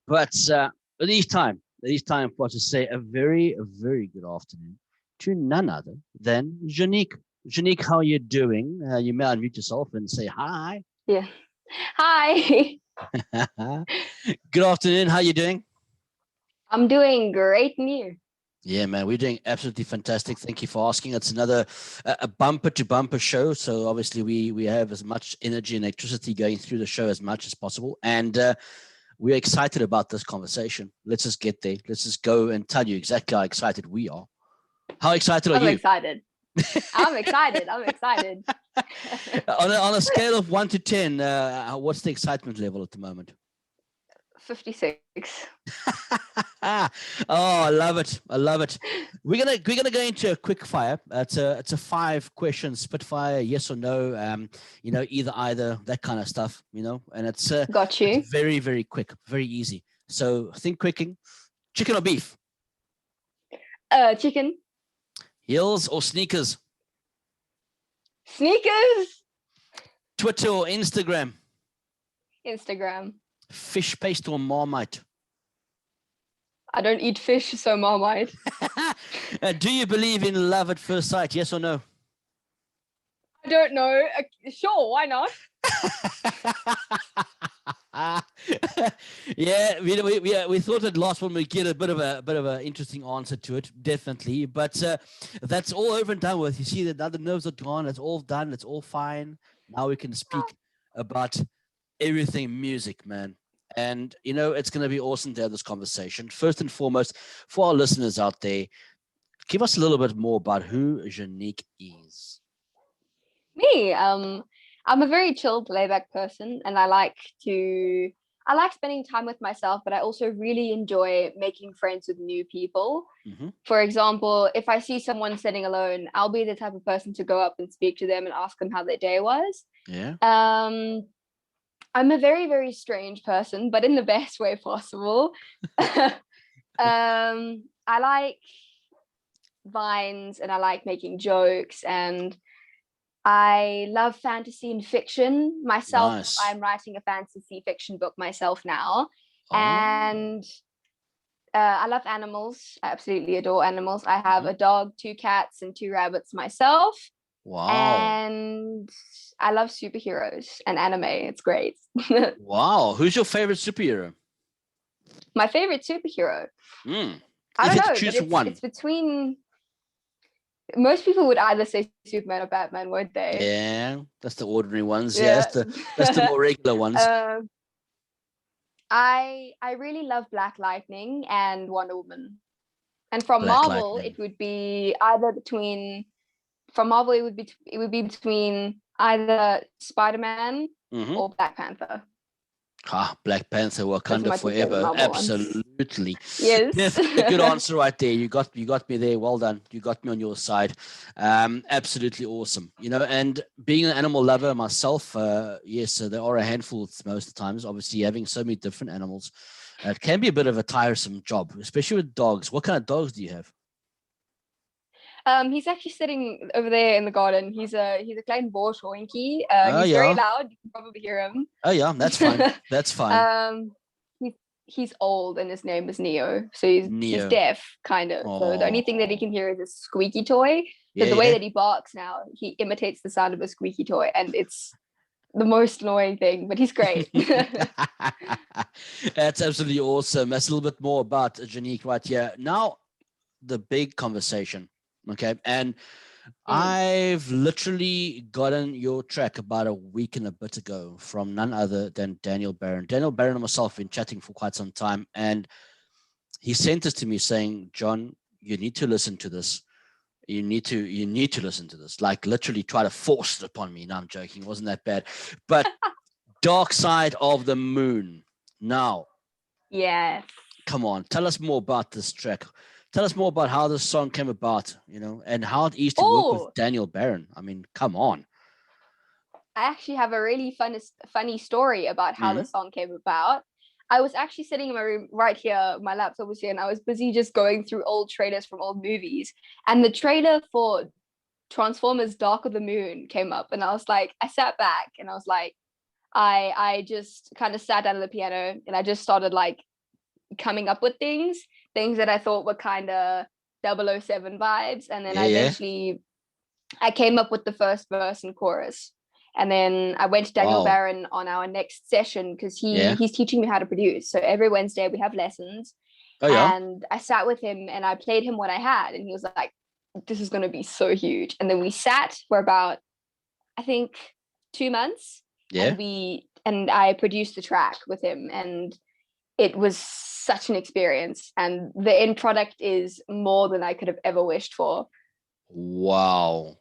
But it is time for us to say a very good afternoon to none other than Jeanique. Jeanique, how are you doing? You may unmute yourself and say hi. Yeah. Hi. Good afternoon. How are you doing? I'm doing great and you? Yeah, man, we're doing absolutely fantastic. Thank you for asking. It's another a bumper to bumper show. So obviously we have as much energy and electricity going through the show as much as possible. And we're excited about this conversation. Let's just get there. Let's just go and tell you exactly how excited we are. How excited are I'm you? excited. I'm excited. I'm excited. On a scale of 1 to 10, what's the excitement level at the moment? 56. Oh, I love it. I love it. We're gonna go into a quick fire. It's a 5 question spitfire, yes or no. Either that kind of stuff. And Got you. it's very very quick, very easy. So think quicking. Chicken or beef? Chicken. Heels or sneakers? Sneakers. Twitter or Instagram? Instagram. Fish paste or Marmite? I don't eat fish, so Marmite. Do you believe in love at first sight? Yes or no? I don't know. Sure, why not? Yeah, we thought at last one we'd get a bit of an interesting answer to it, definitely. But that's all over and done with. You see that now the nerves are gone. It's all done. It's all fine. Now we can speak about everything music, man. And it's going to be awesome to have this conversation. First and foremost, for our listeners out there, give us a little bit more about who Jeanique is. Me. I'm a very chill, layback person, and I like spending time with myself, but I also really enjoy making friends with new people. Mm-hmm. For example, if I see someone sitting alone, I'll be the type of person to go up and speak to them and ask them how their day was. Yeah. I'm a very, very strange person, but in the best way possible. I like vines and I like making jokes, and I love fantasy and fiction myself. Nice. I'm writing a fantasy fiction book myself now. Oh. And I love animals. I absolutely adore animals. I have a dog, 2 cats, and 2 rabbits myself. Wow. And I love superheroes and anime. It's great. Wow. Who's your favorite superhero? My favorite superhero? I don't know. Choose one. It's between... Most people would either say Superman or Batman, won't they? Yeah, that's the ordinary ones. Yeah, that's the more regular ones. I really love Black Lightning and Wonder Woman. And from Black Marvel, Lightning. it would be either between... From Marvel, it would be between either Spider-Man or Black Panther. Black Panther, Wakanda forever. Absolutely. Yes. A good answer right there. You got me there. Well done. You got me on your side. Absolutely awesome. And being an animal lover myself, yes, there are a handful most of the times. Obviously, having so many different animals, it can be a bit of a tiresome job, especially with dogs. What kind of dogs do you have? He's actually sitting over there in the garden. He's a klein Borshoinkie. He's very loud. You can probably hear him. Oh yeah, that's fine. That's fine. He's old and his name is Neo. So he's deaf, kind of. Aww. So the only thing that he can hear is a squeaky toy. Because the way that he barks now, he imitates the sound of a squeaky toy, and it's the most annoying thing, but he's great. That's absolutely awesome. That's a little bit more about Jeanique right here. Now, the big conversation. Okay. And I've literally gotten your track about a week and a bit ago from none other than Daniel Barron. Daniel Barron and myself have been chatting for quite some time. And he sent this to me saying, John, you need to listen to this. You need to listen to this. Like literally try to force it upon me. No, I'm joking. It wasn't that bad. But Dark Side of the Moon. Now. Yes. Come on. Tell us more about this track. Tell us more about how this song came about, and how it is to work with Daniel Barron. I mean, come on. I actually have a really funny story about how the song came about. I was actually sitting in my room right here, my laptop was here, and I was busy just going through old trailers from old movies. And the trailer for Transformers Dark of the Moon came up, and I sat back and I was like, I just kind of sat down at the piano and I just started like coming up with things that I thought were kind of 007 vibes, and then I came up with the first verse and chorus. And then I went to Daniel Barron on our next session because he's teaching me how to produce. So every Wednesday we have lessons. And I sat with him and I played him what I had. And he was like, this is going to be so huge. And then we sat for about, I think, 2 months. And I produced the track with him. And it was such an experience. And the end product is more than I could have ever wished for. Wow.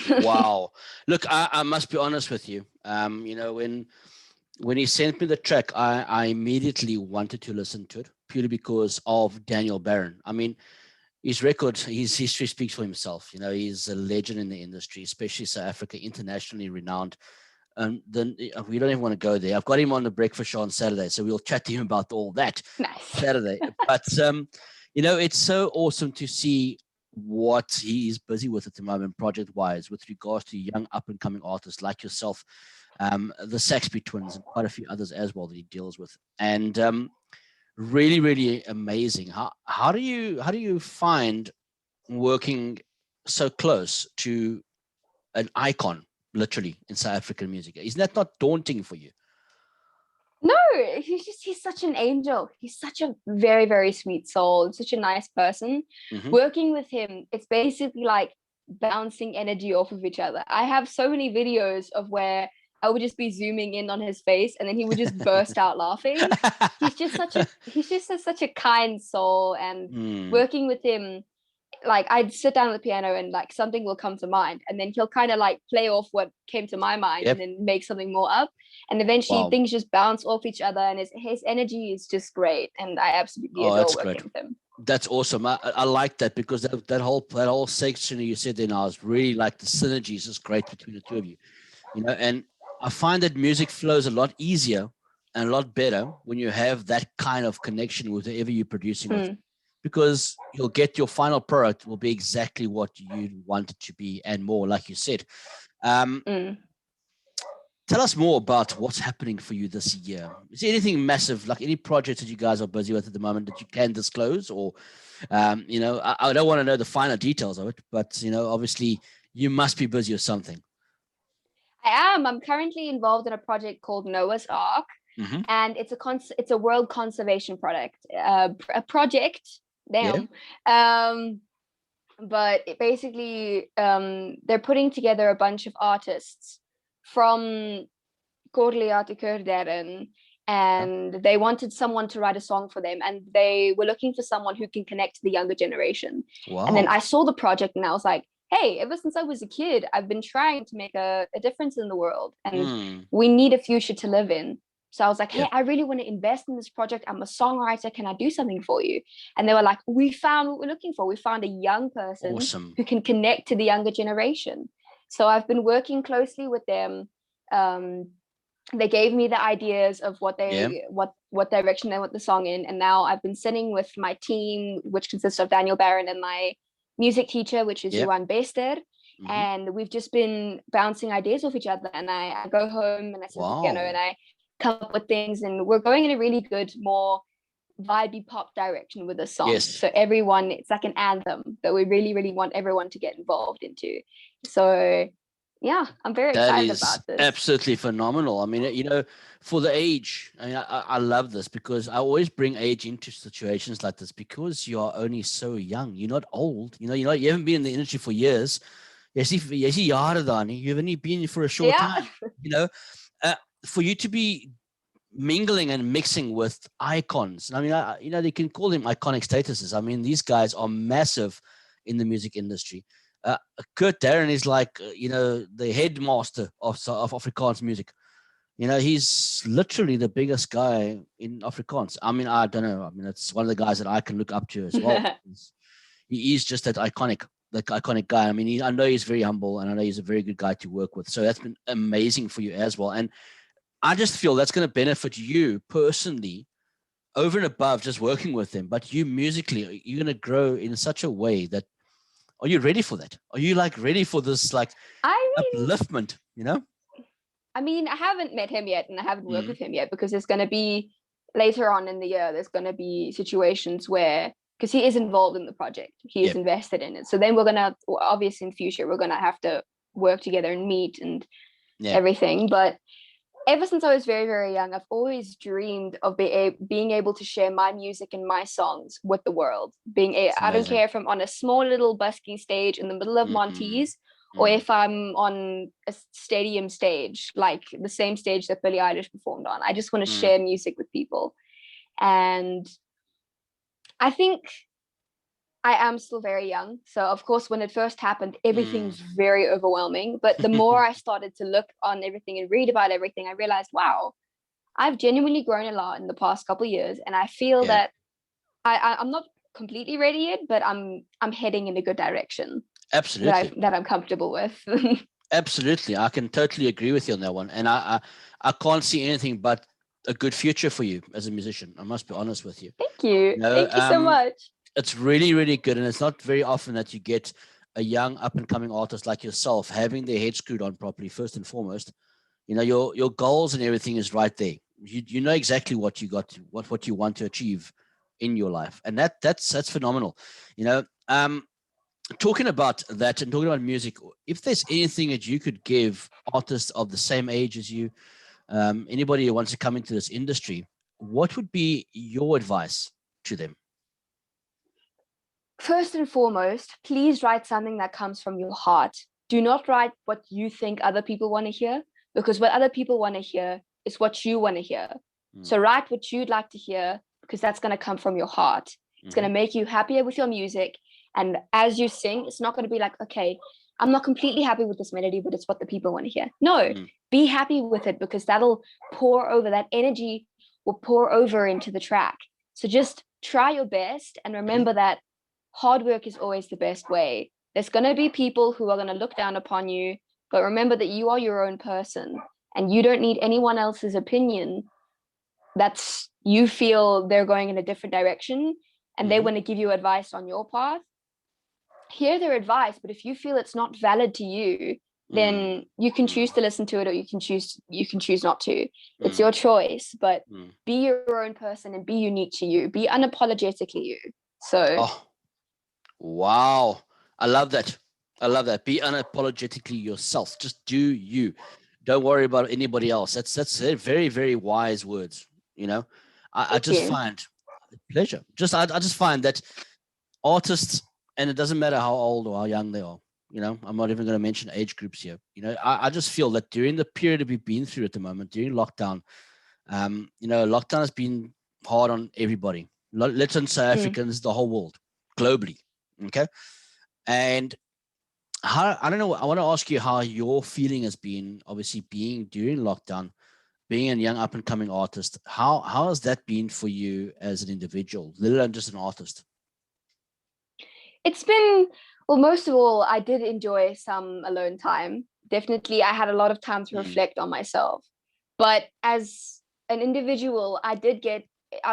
Wow. Look, I must be honest with you. You know, when he sent me the track, I immediately wanted to listen to it purely because of Daniel Barron. I mean, his record, his history speaks for himself. You know, he's a legend in the industry, especially South Africa, internationally renowned. And then we don't even want to go there. I've got him on the breakfast show on Saturday, so we'll chat to him about all that Saturday. But, you know, it's so awesome to see what he is busy with at the moment, project-wise, with regards to young up-and-coming artists like yourself, the Saxby twins, and quite a few others as well that he deals with. And really, really amazing. How do you find working so close to an icon, literally, in South African music? Isn't that not daunting for you? No, he's such an angel. He's such a very, very sweet soul, such a nice person. Working with him, it's basically like bouncing energy off of each other. I have so many videos of where I would just be zooming in on his face and then he would just burst out laughing. He's just such a kind soul, and working with him, like I'd sit down at the piano and like something will come to mind, and then he'll kind of like play off what came to my mind and then make something more up, and eventually things just bounce off each other, and his energy is just great, and I absolutely adore working with him. That's awesome. I like that, because that whole section you said there now is really like the synergy is just great between the two of you, you know. And I find that music flows a lot easier and a lot better when you have that kind of connection with whoever you're producing with, because you'll get your final product will be exactly what you want it to be and more, like you said. Tell us more about what's happening for you this year. Is there anything massive, like any projects that you guys are busy with at the moment that you can disclose? Or, you know, I don't want to know the finer details of it, but, you know, obviously you must be busy with something. I am. I'm currently involved in a project called Noah's Ark, and it's a world conservation project. But basically, they're putting together a bunch of artists from Kortliatikurderen, and they wanted someone to write a song for them, and they were looking for someone who can connect to the younger generation. And then I saw the project and I was like, hey, ever since I was a kid, I've been trying to make a difference in the world, and we need a future to live in. So I was like, hey, I really want to invest in this project. I'm a songwriter. Can I do something for you? And they were like, we found what we're looking for. We found a young person who can connect to the younger generation. So I've been working closely with them. They gave me the ideas of what direction they want the song in. And now I've been sitting with my team, which consists of Daniel Barron and my music teacher, which is Johan Bester. And we've just been bouncing ideas off each other. And I go home and I sit at the piano and I come up with things, and we're going in a really good, more vibey pop direction with the song. So everyone, it's like an anthem that we really, really want everyone to get involved into. So yeah, I'm very excited about this. Absolutely phenomenal. I mean, you know, for the age, I mean, I love this, because I always bring age into situations like this, because you are only so young. You're not old. You know, you haven't been in the industry for years. You've only been for a short time. You know, for you to be mingling and mixing with icons. I mean, you know, they can call them iconic statuses. I mean, these guys are massive in the music industry. Kurt Darren is like, you know, the headmaster of Afrikaans music. You know, he's literally the biggest guy in Afrikaans. I mean, I don't know. I mean, it's one of the guys that I can look up to as well. He is just that iconic guy. I mean, I know he's very humble, and I know he's a very good guy to work with. So that's been amazing for you as well. And I just feel that's going to benefit you personally over and above just working with them. But you musically, you're going to grow in such a way that, are you ready for that? Are you like ready for this like upliftment, you know? I mean, I haven't met him yet and I haven't worked with him yet, because it's going to be later on in the year, there's going to be situations where, because he is involved in the project, he is invested in it. So then we're going to, obviously in future, we're going to have to work together and meet and everything. But ever since I was very, very young, I've always dreamed of being able to share my music and my songs with the world. I don't care if I'm on a small little busking stage in the middle of Montees, or if I'm on a stadium stage, like the same stage that Billie Eilish performed on. I just want to share music with people. And I think I am still very young. So of course, when it first happened, everything's very overwhelming. But the more I started to look on everything and read about everything, I realized, wow, I've genuinely grown a lot in the past couple of years. And I feel that I'm not completely ready yet, but I'm heading in a good direction. Absolutely. That I'm comfortable with. Absolutely. I can totally agree with you on that one. And I can't see anything but a good future for you as a musician. I must be honest with you. Thank you. Thank you so much. It's really, really good. And it's not very often that you get a young up and coming artist like yourself having their head screwed on properly, first and foremost. You know, your goals and everything is right there. You know exactly what you got to, what you want to achieve in your life. And that's phenomenal. You know, talking about that and talking about music, if there's anything that you could give artists of the same age as you, anybody who wants to come into this industry, what would be your advice to them? First and foremost, please write something that comes from your heart. Do not write what you think other people want to hear, because what other people want to hear is what you want to hear. So write what you'd like to hear, because that's going to come from your heart. It's going to make you happier with your music. And as you sing, it's not going to be like, okay, I'm not completely happy with this melody, but it's what the people want to hear. No, be happy with it, because that'll pour over, that energy will pour over into the track. So just try your best and remember that hard work is always the best way. There's going to be people who are going to look down upon you, but remember that you are your own person and you don't need anyone else's opinion. That's, you feel they're going in a different direction and they want to give you advice on your path. Hear their advice, but if you feel it's not valid to you, then you can choose to listen to it, or you can choose not to. It's your choice, but be your own person and be unique to you. Be unapologetically you. So wow, I love that. Be unapologetically yourself. Just do you. Don't worry about anybody else. That's very, very wise words. You know, I just find pleasure. I just find that artists, and it doesn't matter how old or how young they are, you know, I'm not even going to mention age groups here. You know, I just feel that during the period that we've been through at the moment, during lockdown, you know, lockdown has been hard on everybody. Let's say South Africans, the whole world, globally. Okay. And I don't know, I want to ask you how your feeling has been, obviously being during lockdown, being a young up and coming artist. How has that been for you as an individual, let alone just an artist? It's been, well, most of all, I did enjoy some alone time. Definitely, I had a lot of time to reflect on myself. But as an individual, I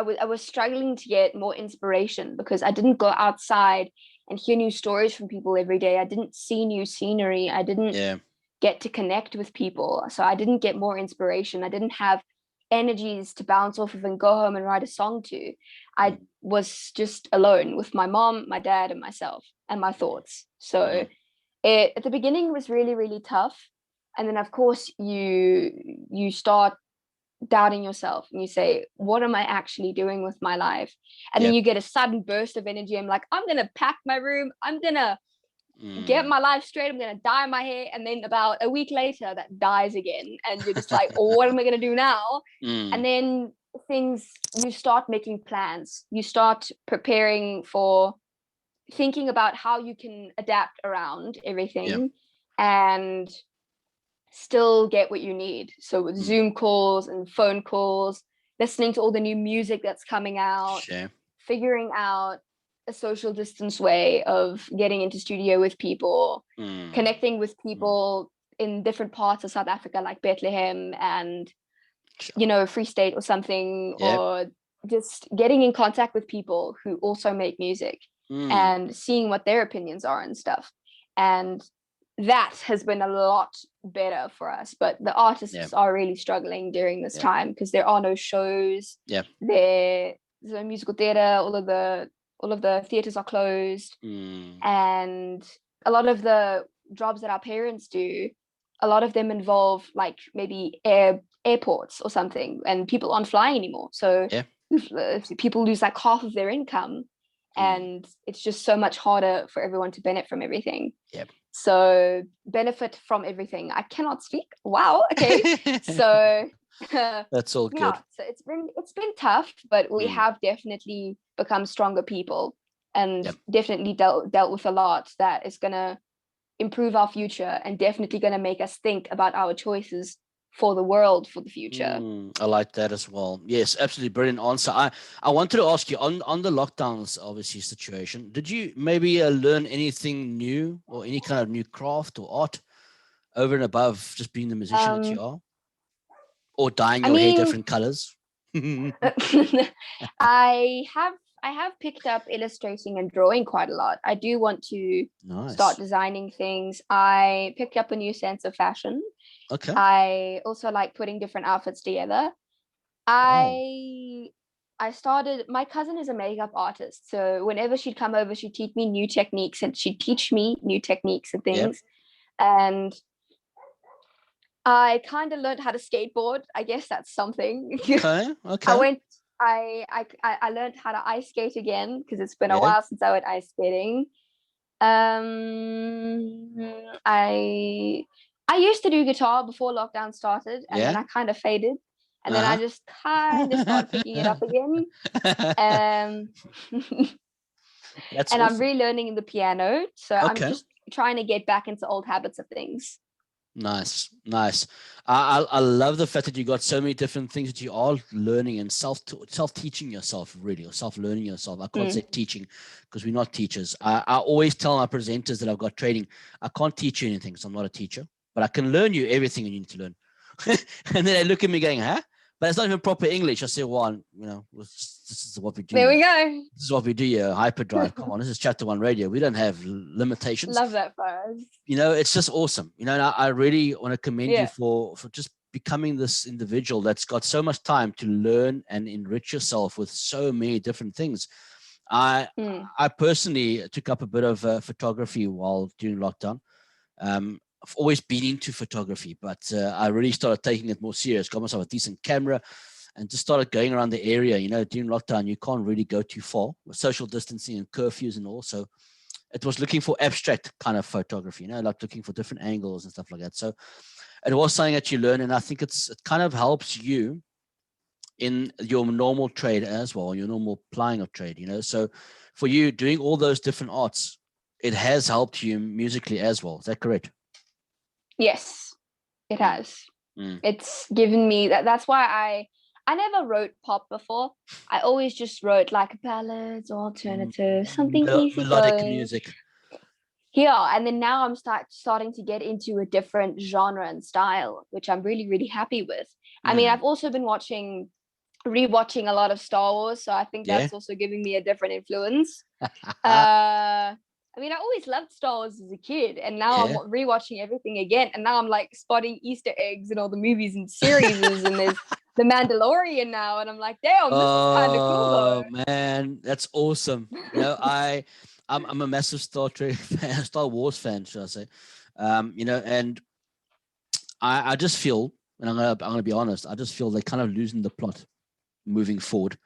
was struggling to get more inspiration, because I didn't go outside and hear new stories from people every day. I didn't see new scenery. I didn't get to connect with people. So I didn't get more inspiration. I didn't have energies to bounce off of and go home and write a song to. I was just alone with my mom, my dad, and myself and my thoughts. So at the beginning it was really, really tough. And then of course you start doubting yourself and you say, what am I actually doing with my life? And then you get a sudden burst of energy. I'm like, I'm gonna pack my room, I'm gonna get my life straight, I'm gonna dye my hair. And then about a week later that dies again, and you're just like, oh, what am I gonna do now? And then you start making plans, you start preparing for, thinking about how you can adapt around everything and still get what you need. So with Zoom calls and phone calls, listening to all the new music that's coming out, figuring out a social distance way of getting into studio with people, connecting with people in different parts of South Africa, like Bethlehem and, you know, Free State or something, or just getting in contact with people who also make music and seeing what their opinions are and stuff. And that has been a lot better for us. But the artists are really struggling during this time because there are no shows. There's no musical theater. All of the theaters are closed, and a lot of the jobs that our parents do, a lot of them involve like maybe airports or something, and people aren't flying anymore. So people lose like half of their income, and it's just so much harder for everyone to benefit from everything. So benefit from everything. I cannot speak. Wow. Okay. So that's all good. So it's been tough, but we have definitely become stronger people, and definitely dealt with a lot that is gonna improve our future and definitely gonna make us think about our choices for the world for the future. I like that as well. Yes, absolutely brilliant answer. I wanted to ask you on the lockdowns, obviously situation. Did you maybe learn anything new or any kind of new craft or art over and above just being the musician that you are, or dyeing your hair different colors? I have picked up illustrating and drawing quite a lot. I do want to start designing things. I picked up a new sense of fashion. Okay. I also like putting different outfits together. I started, my cousin is a makeup artist. So whenever she'd come over, she'd teach me new techniques and things. And I kind of learned how to skateboard. I guess that's something. Okay. I learned how to ice skate again because it's been a while since I went ice skating. I used to do guitar before lockdown started, and then I kind of faded, and then I just kind of started picking it up again. That's and awesome. I'm relearning the piano, so I'm just trying to get back into old habits of things. Nice. I love the fact that you got so many different things that you are learning and self-teaching yourself, really, or self-learning yourself. I can't say teaching because we're not teachers. I always tell my presenters that I've got training, I can't teach you anything because I'm not a teacher, but I can learn you everything you need to learn. And then they look at me going, huh? But it's not even proper English. I say, well, this is what we do. There we go. This is what we do here. Hyperdrive. Come on, this is Chapter One Radio. We don't have limitations. Love that for us. It's just awesome. And I really want to commend you for just becoming this individual that's got so much time to learn and enrich yourself with so many different things. I personally took up a bit of photography while during lockdown. I've always been into photography, but I really started taking it more serious, got myself a decent camera and just started going around the area. During lockdown, you can't really go too far with social distancing and curfews and all. So it was looking for abstract kind of photography, like looking for different angles and stuff like that. So it was something that you learn. And I think it kind of helps you in your normal trade as well, your normal plying of trade, So for you doing all those different arts, it has helped you musically as well. Is that correct? Yes, it has. It's given me that's why I never wrote pop before. I always just wrote like ballads, alternative, something easy melodic music. Yeah, and then now I'm starting to get into a different genre and style, which I'm really, really happy with. I mean, I've also been rewatching a lot of Star Wars, so I think that's also giving me a different influence. I mean, I always loved Star Wars as a kid, and now I'm rewatching everything again, and now I'm like spotting Easter eggs in all the movies and series, and there's The Mandalorian now, and I'm like, damn, this is kind of cool though. Oh man, that's awesome. I'm a massive Star Wars fan, should I say? And I just feel, and I'm gonna be honest, I just feel they're kind of losing the plot moving forward.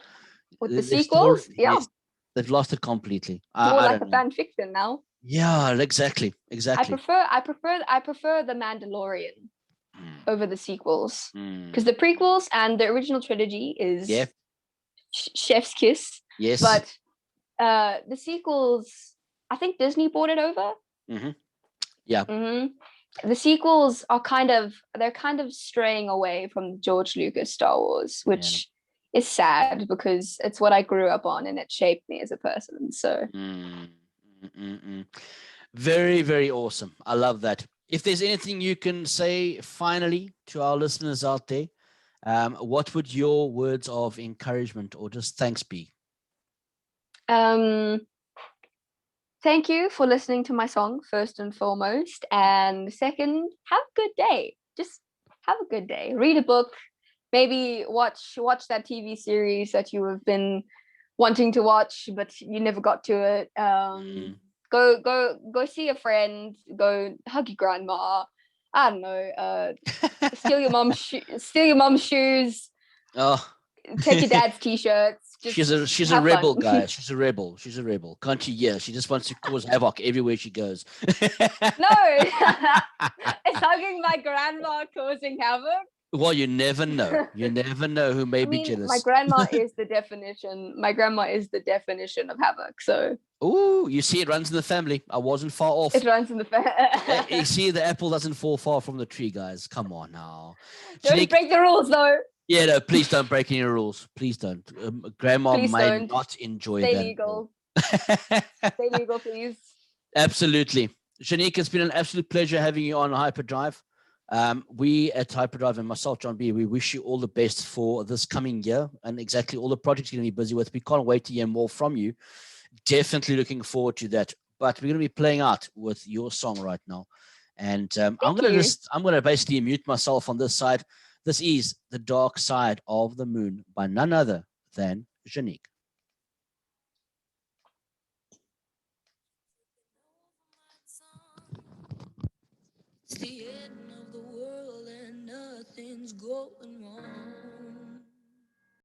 With the sequels, yes, they've lost it completely. More like a fan fiction now. Yeah, exactly. I prefer the Mandalorian over the sequels because the prequels and the original trilogy is chef's kiss. Yes, but the sequels, I think Disney bought it over. Yeah. The sequels are kind of straying away from George Lucas Star Wars, which is sad because it's what I grew up on and it shaped me as a person. So very, very awesome. I love that. If there's anything you can say finally to our listeners out there, what would your words of encouragement or just thanks be? thank you for listening to my song, first and foremost. And second, have a good day. Just have a good day. Read a book. Maybe watch that TV series that you have been wanting to watch, but you never got to it. Mm. Go see a friend. Go hug your grandma. I don't know. Steal your mom's shoes. Oh. Take your dad's t-shirts. She's a Have rebel, fun. guys. She's a rebel. She's a rebel. Can't you hear? She just wants to cause havoc everywhere she goes. No, is hugging my grandma causing havoc? Well, you never know. You never know who may I be mean, my jealous. grandma is the definition. My grandma is the definition of havoc. So Oh, you see, it runs in the family. I wasn't far off. it runs in the You see, the apple doesn't fall far from the tree, guys. Come on now. Don't Jeanique, break the rules, though. yeah, no, please don't break any rules. Please don't. Grandma Please may don't. not enjoy Stay that at all. legal. Stay legal, please. Absolutely. Jeanique, it's been an absolute pleasure having you on Hyperdrive. We at Hyperdrive and myself, John B, we wish you all the best for this coming year and exactly all the projects you're going to be busy with. We can't wait to hear more from you. Definitely looking forward to that. But we're going to be playing out with your song right now. And I'm going to basically mute myself on this side. This is The Dark Side of the Moon by none other than Jeanique. It's the end of the world and nothing's going wrong.